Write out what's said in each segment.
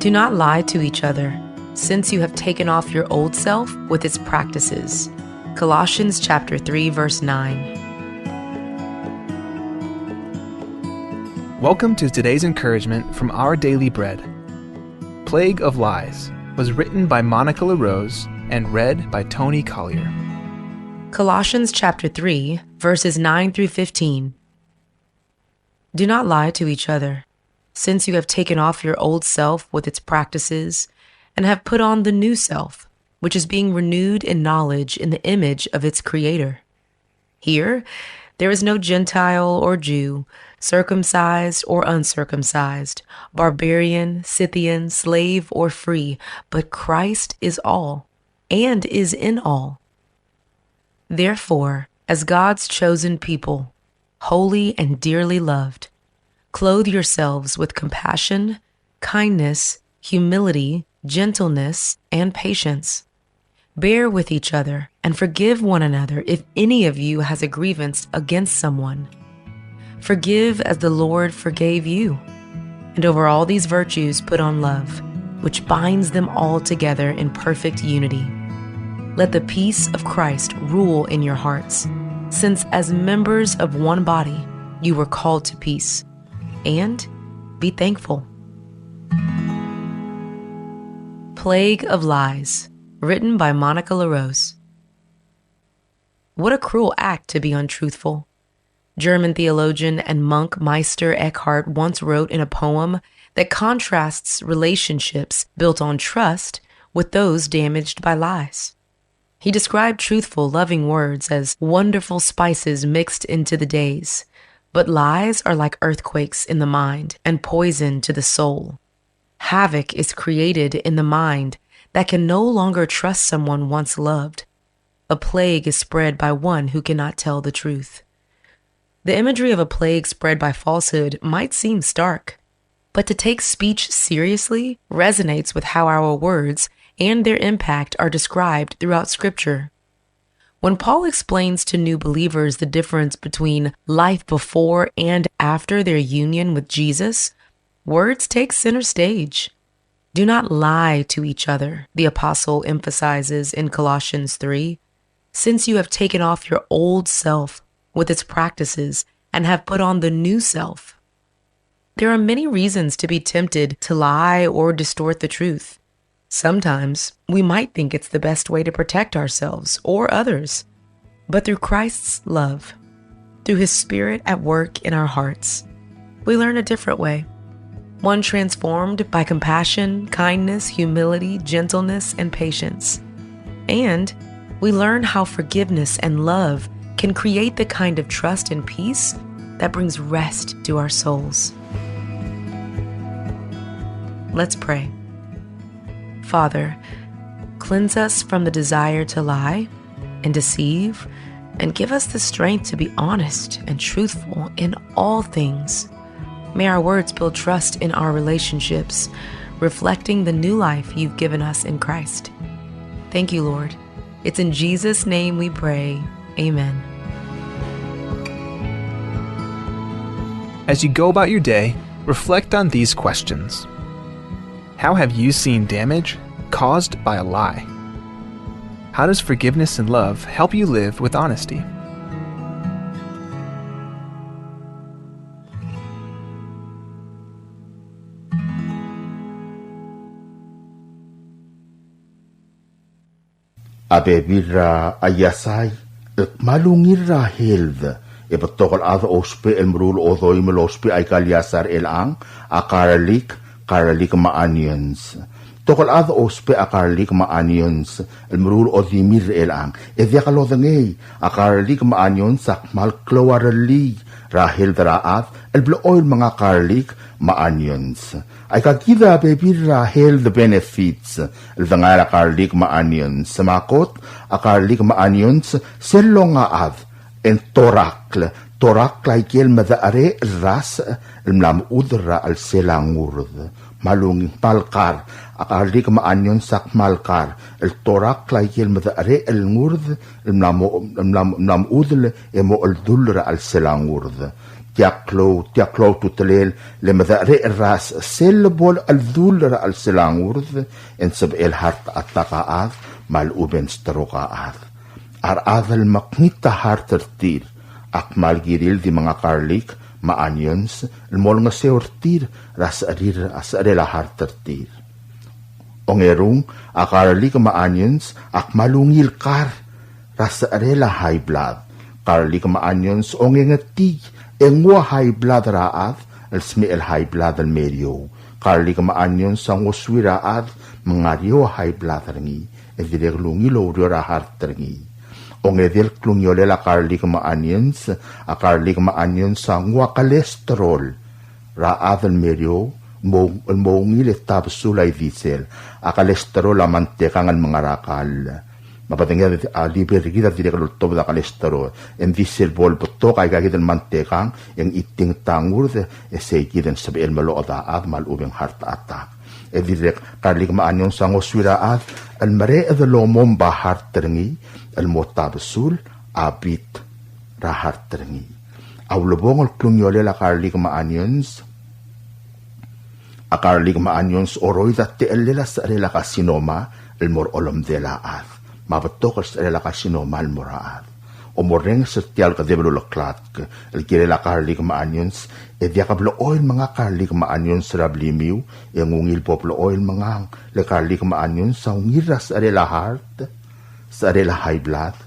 Do not lie to each other, since you have taken off your old self with its practices. Colossians chapter 3, verse 9. Welcome to today's encouragement from Our Daily Bread. Plague of Lies was written by Monica LaRose and read by Tony Collier. Colossians chapter 3, verses 9 through 15. Do not lie to each other, since you have taken off your old self with its practices and have put on the new self, which is being renewed in knowledge in the image of its Creator. Here, there is no Gentile or Jew, circumcised or uncircumcised, barbarian, Scythian, slave or free, but Christ is all, and is in all. Therefore, as God's chosen people, holy and dearly loved, clothe yourselves with compassion, kindness, humility, gentleness, and patience. Bear with each other and forgive one another if any of you has a grievance against someone. Forgive as the Lord forgave you. And over all these virtues put on love, which binds them all together in perfect unity. Let the peace of Christ rule in your hearts, since as members of one body you were called to peace. And be thankful. Plague of Lies, written by Monica LaRose. What a cruel act to be untruthful. German theologian and monk Meister Eckhart once wrote in a poem that contrasts relationships built on trust with those damaged by lies. He described truthful, loving words as wonderful spices mixed into the days, but lies are like earthquakes in the mind and poison to the soul. Havoc is created in the mind that can no longer trust someone once loved. A plague is spread by one who cannot tell the truth. The imagery of a plague spread by falsehood might seem stark, but to take speech seriously resonates with how our words and their impact are described throughout Scripture. When Paul explains to new believers the difference between life before and after their union with Jesus, words take center stage. Do not lie to each other, the apostle emphasizes in Colossians 3, since you have taken off your old self with its practices and have put on the new self. There are many reasons to be tempted to lie or distort the truth. Sometimes we might think it's the best way to protect ourselves or others, but through Christ's love, through His Spirit at work in our hearts, we learn a different way. One transformed by compassion, kindness, humility, gentleness, and patience. And we learn how forgiveness and love can create the kind of trust and peace that brings rest to our souls. Let's pray. Father, cleanse us from the desire to lie and deceive, and give us the strength to be honest and truthful in all things. May our words build trust in our relationships, reflecting the new life you've given us in Christ. Thank you, Lord. It's in Jesus' name we pray. Amen. As you go about your day, reflect on these questions. How have you seen damage caused by a lie? How does forgiveness and love help you live with honesty? Abebira ayasay malungirra held ipatokol ado ospe el mrul odoy melospe ay kalyasar elang akaralik maanions tokol ado ospe akaralik maanions el mrul odimir elang evyakalodange akaralik maanions sakmal klowarali rahel daraat el bloil mga karlik maanions ay kakida bebira hel the benefits el dangara karlik maanions samakot akarlik maanions selonga ad en torakla ikel madaare ras mlam udra al selangurd malung malkar akalik maanyon sak malkar el torakla ikel madaare el ngurd mlam udle emo el dulra al selangurd tiaklo tutelel le madaare ras selbol al dulra al selangurd en sab el hart atakaad mal uben strokaad ar adal maknita hartertir ak malgiril di mga karlik maanyons mol nga seortir ras arir as arela hartertir ongerung akarlik maanyons ak malungil kar ras arela high blood karlik maanyons ongengatig engwa high blood raad alsmi el high blood al medio karlik maanyons ang uswiraad mangario high blood rangi edirelungi lo ra harterngi Ongedil klungyole la karlik maanyons, a karlik maanyons sa ngwa kolesterol, raadal medio, mongil tabsulay diesel, a kolesterol la mantekangan mga rakal. Mapatinggan liber kita tidak lutob da kolesterol, en diesel bol beto kay kagidal mantekang, yang iting tangur, esegiden sabi el maloodaad, malubeng heart attack. Edirek karlik maanyons sa ngoswiraad, al mare edalomom bahar terengi, الموتابسول abit rahar terengi awlobong klungyole la karlik maanyons akarlik maanyons oroy datte elela sa rela kasinoma elmor olom de la ad mabatok sa rela kasinoma elmoraad omoreng sertial ka deblo laklat el kire la karlik maanyons diakablo oil mga karlik maanyons rablimiu engungil poplo oil mga le karlik maanyons sa ungiras rela heart sa arela high blood,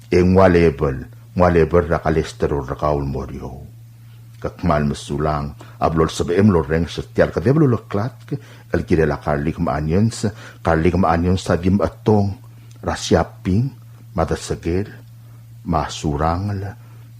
ngwa level ra kolesterol ra kaul morio. Kakmal masulang, ablol sa beem loreng sa tiar ka deblo laklat, kalkire la karlik maanyons sa dim atong, rasyaping, madasagel, masurangal,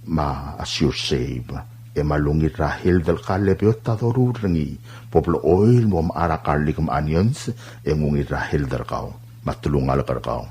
ma-assure save, malungit rahil del kalebeot tadorur rangi, poplo oil mo maara karlik maanyons, ngungit rahil del kaw, matulungal kar kaw.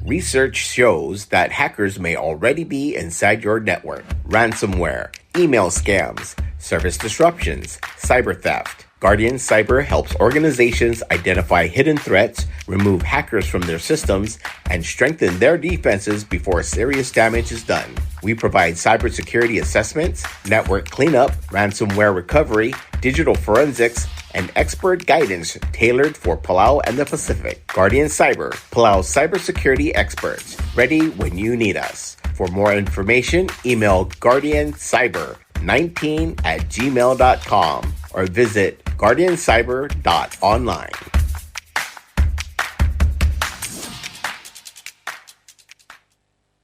Research shows that hackers may already be inside your network. Ransomware, email scams, service disruptions, cyber theft. Guardian Cyber helps organizations identify hidden threats, remove hackers from their systems, and strengthen their defenses before serious damage is done. We provide cybersecurity assessments, network cleanup, ransomware recovery, digital forensics, and expert guidance tailored for Palau and the Pacific. Guardian Cyber, Palau's cybersecurity experts, ready when you need us. For more information, email guardiancyber19@gmail.com or visit guardiancyber.online.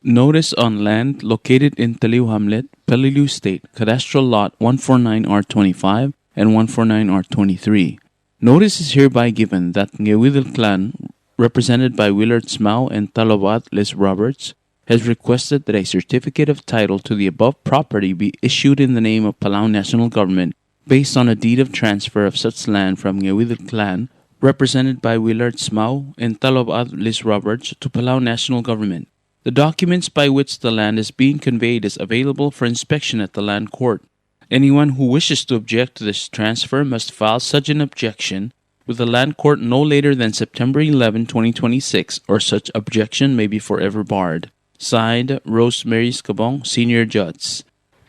Notice on land located in Taliw Hamlet, Peleliu State, Cadastral Lot 149R25 and 149R23. Notice is hereby given that Ngeudel clan, represented by Willard Smau and Talobat Les Roberts, has requested that a certificate of title to the above property be issued in the name of Palau National Government based on a deed of transfer of such land from Ngeudel clan, represented by Willard Smau and Talobat Les Roberts, to Palau National Government. The documents by which the land is being conveyed is available for inspection at the land court. Anyone who wishes to object to this transfer must file such an objection with the land court no later than September 11, 2026, or such objection may be forever barred. Signed, Rosemary Scabong, Senior Judge.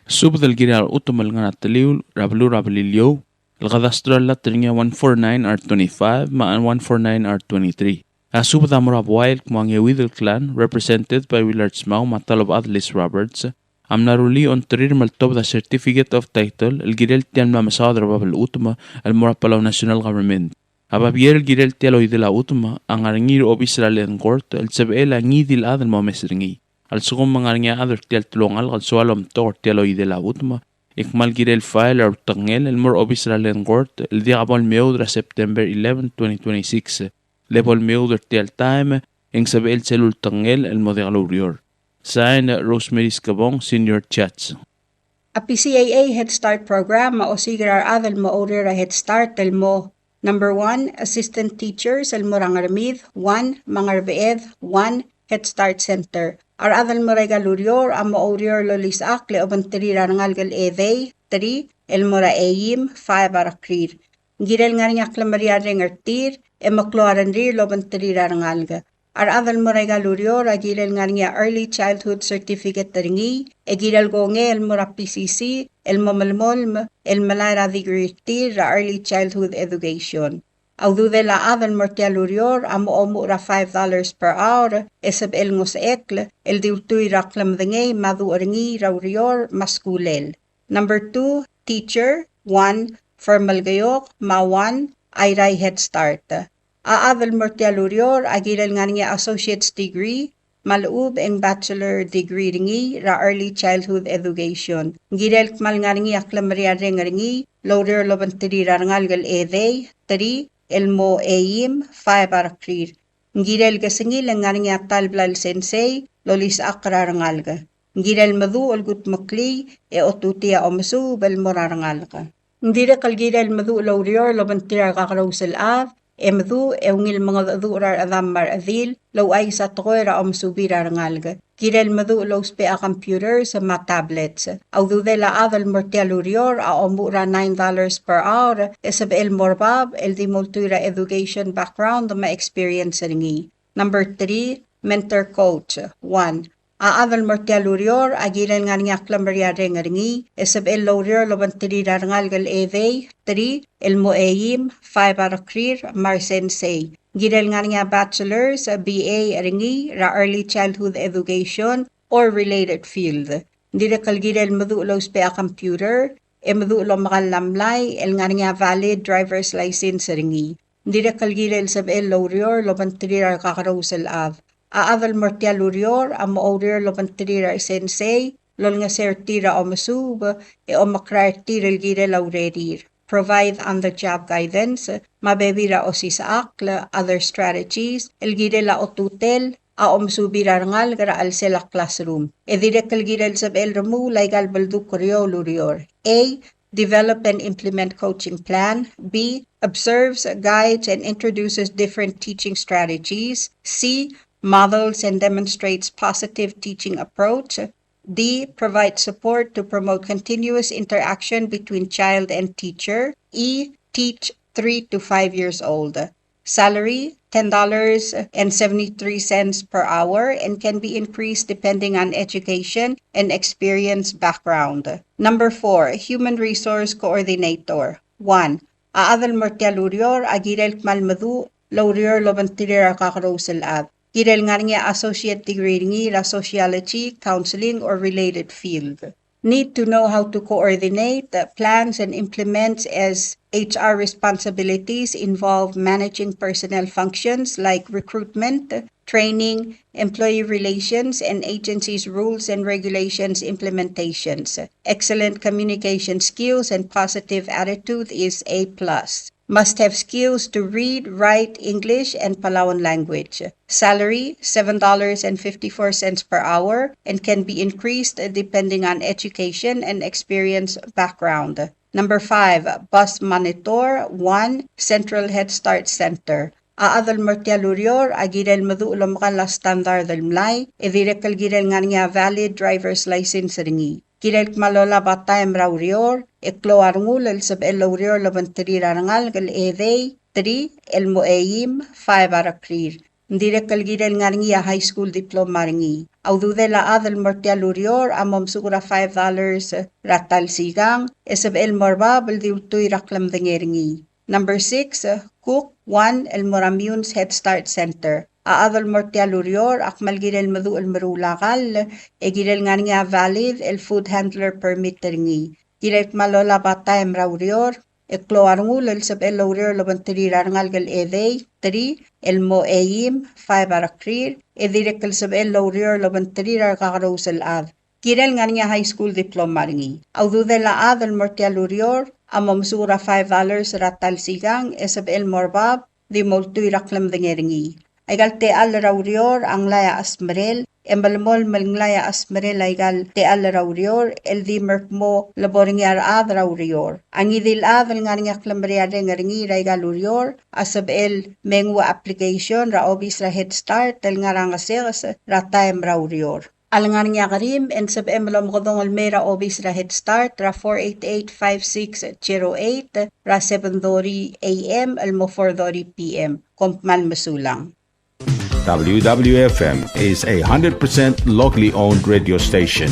Subdal giral utumal nga nataliw, rablu rabalilyo, al-kadastral latringa 149R25, maan 149R23. Asubda Morabwail Kmangewidel clan, represented by Willard Smau, Matalobat Les Roberts, amnaruli on Trir Maltob the certificate of title, el girel tian la masadra babal utuma, el Morapalaw National Government. Ababier el girel tialoy de la utuma, ang arangir obisral en court, el sebel angidil adel momesringi. Al sugong mangarangya adher tial tulongal, al sualom tor tialoy de la utuma, ikmal girel file or tangel, el mor obisral en court, el diabol meudra September 11, 2026. Level Milder Tial Time, en Sabel Celul Tangel, el Modelo Urior. Signed, Rosemary Scabong, Senior Chats. A PCAA Head Start program maosigar adal mo order a Head Start del mo. Number 1, assistant teachers al morangaramid, 1, mangarbeed, 1, Head Start Center. Ar adal mo regalurior am mo order lolisak le obanteri rangal ede, 3, el mora eim, 5 arakrir. Girel nga rin aklamaria rengartir, makloaran rir lobanteri rangalga. Ar adal mo regalurior agilel nga rin Early Childhood Certificate ringi, egilel go nge el mora PCC, el mamalmol, el malara digritir ra Early Childhood Education. Audu de la adal mortialurior amo omura $5 per hour, esab el ngos ekle, el diultui raklam denge madu ringi raurior maskulel. Number 2, teacher, 1, formal gayok, ma 1, ayray Head Start. Aadal mortialurior agilel nga niya associate's degree, maluub ang bachelor degree ringi ra Early Childhood Education. Gilel kmal nga ringi aklamaria ringi, loader lobantiri rangal gal ede, 3, elmo eim, 5 arakrir. Gilel gasingil nga ringi atalblal sensei, lolis akra rangalga. Gilel madu olgut makli, otutia omasu bel morarangal ka. Ndira kalgilel madu loader lobantira kakarusal av, emdu eungil mga durar adamar adil law ay sa toera subira rangalga. Kirel madu law spe a computer sa mga tablets. Audu de la adal mortialurior a omura $9 per hour esab el morbab el di multura education background ma experience ringi. Number 3, mentor coach. 1. Aadal mortialurior agilan nga niya klamaria ringi esab el lawrior lobantiri rangal gal eve 3 el moeim 5 arakrir mar sensei gilal nga niya bachelor's BA ringi ra Early Childhood Education or related field. Ndira kalgilal maduulaw spe a computer maduulaw makalamlay el nga niya valid driver's license ringi. Ndira kalgilal sab el lawrior lobantiri ra kakarusal av. Aadal mortialurior am order lobantira sensei lol nga sertira o masub o makrartira gire lauredir. Provide on-the-job guidance, mabebira o sisaakla, other strategies, el gire la o tutel, a masubira rangal gara al sela classroom. Edire kalgire el sab el ramu laigal baldu koryo lurior. A. Develop and implement coaching plan. B. Observes, guides, and introduces different teaching strategies. C. Models and demonstrates positive teaching approach. D. Provides support to promote continuous interaction between child and teacher. E. Teach 3 to 5 years old. Salary, $10.73 per hour and can be increased depending on education and experience background. Number 4, Human Resource Coordinator. 1. Aadal mortialurior agirel kmalmadu laurior lobantirira kakarosel ad. Girel nga niya associate degree ngi la sociology, counseling, or related field. Need to know how to coordinate plans and implement as HR responsibilities involve managing personnel functions like recruitment, training, employee relations, and agencies' rules and regulations implementations. Excellent communication skills and positive attitude is A+. Must have skills to read, write, English, and Palauan language. Salary, $7.54 per hour and can be increased depending on education and experience background. Number 5, bus monitor. 1, Central Head Start Center. Aadal mortialurior agirel maduulam kala standard dalmlay edirek girel nga niya valid driver's license ringi. Kirel malola batay mraurior ekloar ngulel sab elorior labantirira rangal gal ede 3 el moeim 5 arakrir. Ndire kalgirel nga niya high school diploma ringi. Audu de la adal mortialurior amom sugura $5 ratal sigang esab el morbabel diultuy raklam dengeringi. Number 6, Cook 1 El Moramunes Head Start Center. Aadal mortialurior akmal girel madu el marulakal girel nga niya valid el food handler permit ringi. Girel malola batay mraurior ekloar ngulel sab el laurior labantirira rangal gal ede 3 el moeim 5 arakrir edirek sab el laurior labantirira kakarosel ad. Girel nga niya high school diploma ringi. Audu de la adal mortialurior amom sura $5 ratal sigang esab el morbab di moltuy raklam dengeringi. Ay galte al raurior ang laya asmerel Embalmol malnglaya asmere laigal te al raurior, el di merkmo laboringyar ad raurior. Angidil adal nga ngak lambriade ngaringi laigal urior, asab el mengwa application ra obis ra Head Start, tel nga rangasegas ra time raurior. Alangan niya karim, en sab emblem kodong almera obis ra Head Start, ra 488-5608, ra 7:30 a.m. almo 4:30 p.m. Kompmal masulang. WWFM is a 100% locally owned radio station.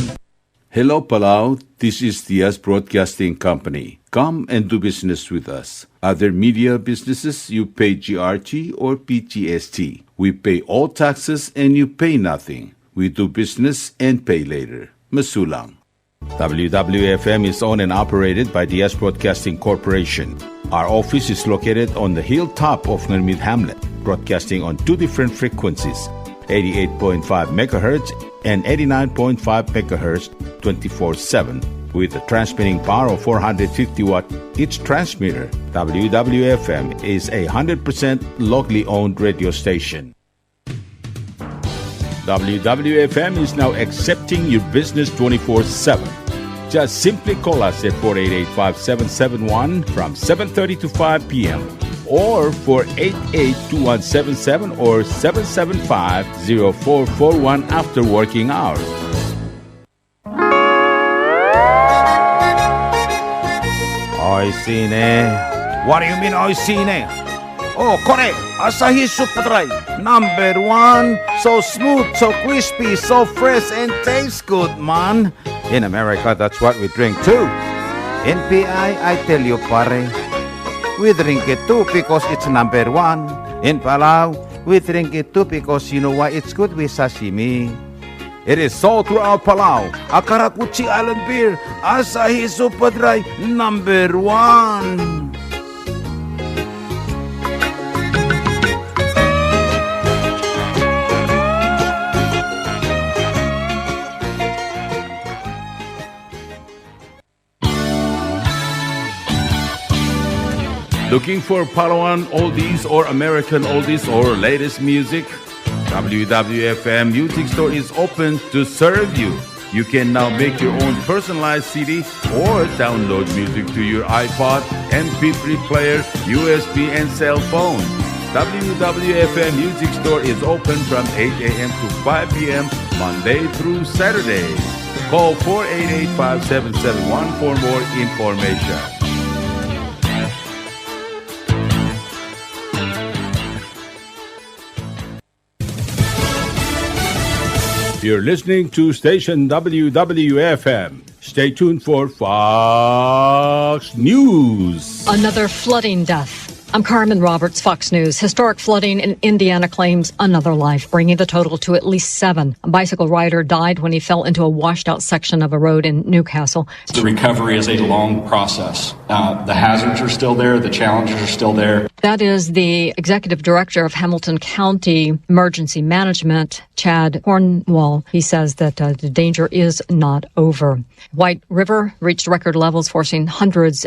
Hello, Palau. This is Diaz Broadcasting Company. Come and do business with us. Other media businesses, you pay GRT or PGST. We pay all taxes and you pay nothing. We do business and pay later. Masulang. WWFM is owned and operated by Diaz Broadcasting Corporation. Our office is located on the hilltop of Ngeudel Hamlet, broadcasting on two different frequencies, 88.5 MHz and 89.5 MHz 24/7, with a transmitting power of 450 watt each transmitter. WWFM is a 100% locally owned radio station. WWFM is now accepting your business 24/7. Just simply call us at 488-5771 from 7:30 to 5 p.m. or 488-2177 or 775-0441 after working hours. Oi sine. What do you mean oi sine? Oh, correct. Asahi Super Dry. Number 1. So smooth, so crispy, so fresh, and tastes good, man. In America, that's what we drink too. In PI, I tell you, pare, we drink it too because it's number 1. In Palau, we drink it too because you know why it's good with sashimi. It is sold throughout Palau. Akarakuchi Island Beer, Asahi Super Dry, number 1. Looking for Palauan oldies or American oldies or latest music? WWFM Music Store is open to serve you. You can now make your own personalized CD or download music to your iPod, MP3 player, USB, and cell phone. WWFM Music Store is open from 8 a.m. to 5 p.m. Monday through Saturday. Call 488-5771 for more information. You're listening to station WWFM. Stay tuned for Fox News. Another flooding death. I'm Carmen Roberts, Fox News. Historic flooding in Indiana claims another life, bringing the total to at least 7. A bicycle rider died when he fell into a washed-out section of a road in Newcastle. The recovery is a long process. The hazards are still there. The challenges are still there. That is the executive director of Hamilton County Emergency Management, Chad Cornwall. He says that the danger is not over. White River reached record levels, forcing hundreds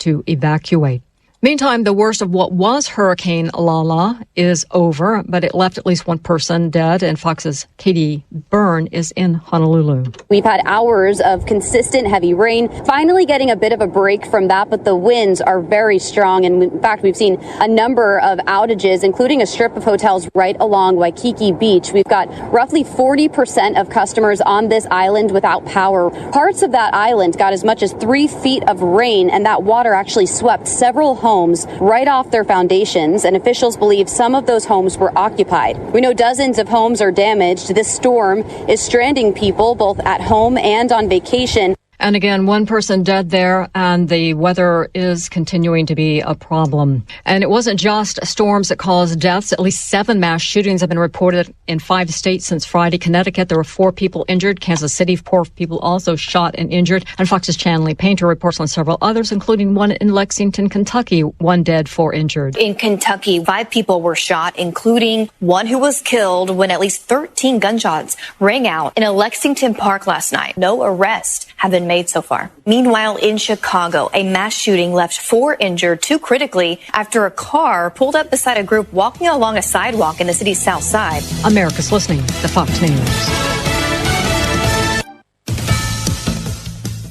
to evacuate. Meantime, the worst of what was Hurricane Lala is over, but it left at least one person dead, and Fox's Katie Byrne is in Honolulu. We've had hours of consistent heavy rain, finally getting a bit of a break from that, but the winds are very strong, and in fact, we've seen a number of outages, including a strip of hotels right along Waikiki Beach. We've got roughly 40% of customers on this island without power. Parts of that island got as much as 3 feet of rain, and that water actually swept several homes right off their foundations, and officials believe some of those homes were occupied. We know dozens of homes are damaged. This storm is stranding people both at home and on vacation. And again, one person dead there, and the weather is continuing to be a problem. And it wasn't just storms that caused deaths. At least 7 mass shootings have been reported in 5 states since Friday. Connecticut, there were 4 people injured. Kansas City, 4 people also shot and injured. And Fox's Chanley Painter reports on several others, including one in Lexington, Kentucky. 1 dead, 4 injured. In Kentucky, 5 people were shot, including one who was killed when at least 13 gunshots rang out in a Lexington park last night. No arrests have been been made so far. Meanwhile, in Chicago, a mass shooting left 4 injured, 2 critically, after a car pulled up beside a group walking along a sidewalk in the city's south side. America's listening to Fox News.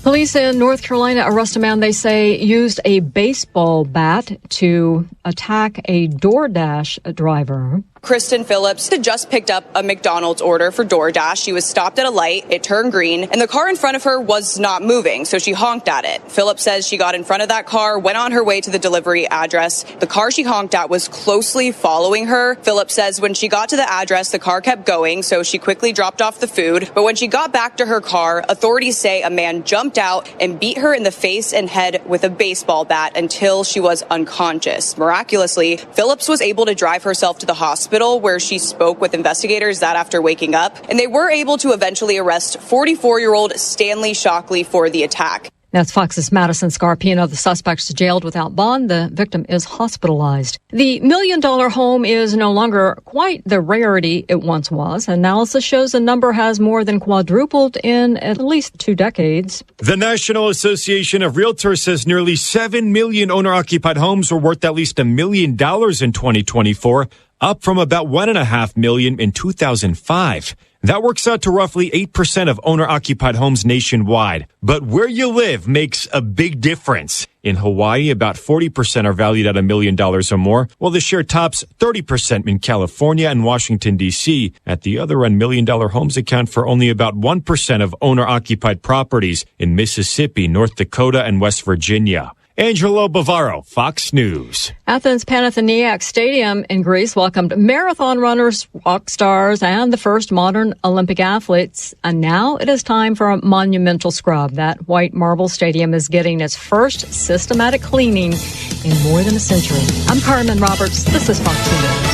Police in North Carolina arrest a man they say used a baseball bat to attack a DoorDash driver. Kristen Phillips had just picked up a McDonald's order for DoorDash. She was stopped at a light. It turned green, and the car in front of her was not moving, so she honked at it. Phillips says she got in front of that car, went on her way to the delivery address. The car she honked at was closely following her. Phillips says when she got to the address, the car kept going, so she quickly dropped off the food. But when she got back to her car, authorities say a man jumped out and beat her in the face and head with a baseball bat until she was unconscious. Miraculously, Phillips was able to drive herself to the hospital, where she spoke with investigators that after waking up, and they were able to eventually arrest 44-year-old Stanley Shockley for the attack. That's Fox's Madison Scarpino. The suspect's jailed without bond. The victim is hospitalized. The $1 million home is no longer quite the rarity it once was. Analysis shows the number has more than quadrupled in at least 2 decades. The National Association of Realtors says nearly 7 million owner-occupied homes were worth at least $1 million in 2024, up from about $1.5 million in 2005. That works out to roughly 8% of owner-occupied homes nationwide. But where you live makes a big difference. In Hawaii, about 40% are valued at $1 million or more, while the share tops 30% in California and Washington, D.C. At the other end, $1 million homes account for only about 1% of owner-occupied properties in Mississippi, North Dakota, and West Virginia. Angelo Bavaro, Fox News. Athens Panathinaikos Stadium in Greece welcomed marathon runners, rock stars, and the first modern Olympic athletes. And now it is time for a monumental scrub. That white marble stadium is getting its first systematic cleaning in more than a century. I'm Carmen Roberts. This is Fox News.